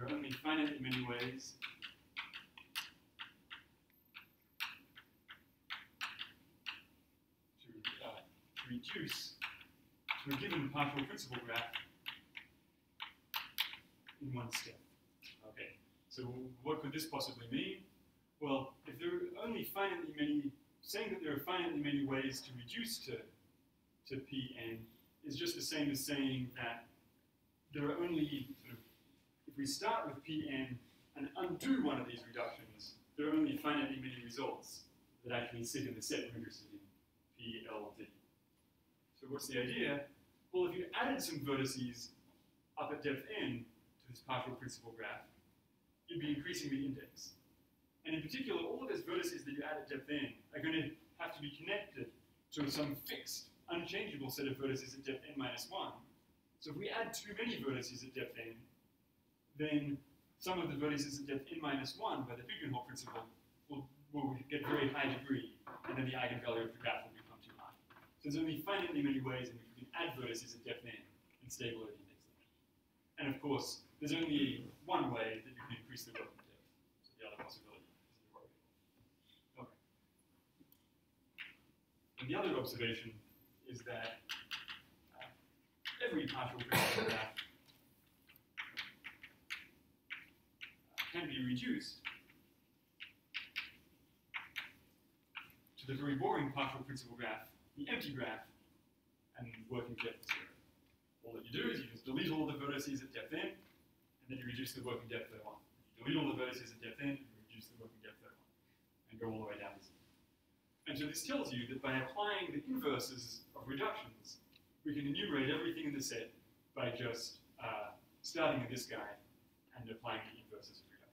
there are only finitely many ways to reduce to a given partial principal graph in one step. Okay, so what could this possibly mean? Well, if there are only finitely many, saying that there are finitely many ways to reduce to Pn is just the same as saying that there are only, if we start with Pn and undo one of these reductions, there are only finitely many results that actually sit in the set we're interested in, PLD. So what's the idea? Well, if you added some vertices up at depth n to this partial principal graph, you'd be increasing the index. And in particular, all of those vertices that you add at depth n are going to have to be connected to some fixed, unchangeable set of vertices at depth n minus 1. So if we add too many vertices at depth n, then some of the vertices at depth n minus 1 by the Biggenhall principle will get very high degree, and then the eigenvalue of the graph will become too high. So there's only finitely many ways in which we can add vertices at depth n and stay below the index limit. And of course, there's only one way that you can increase the working depth. So the other possibility is the working. Okay. And the other observation is that every partial principal graph can be reduced to the very boring partial principal graph, the empty graph, and working depth 0. All that you do is you just delete all the vertices at depth n, and then you reduce the working depth there 1. You delete all the vertices at depth n, you reduce the working depth there 1, and go all the way down to 0. And so this tells you that by applying the inverses of reductions, we can enumerate everything in the set by just starting with this guy and applying the inverses of reductions.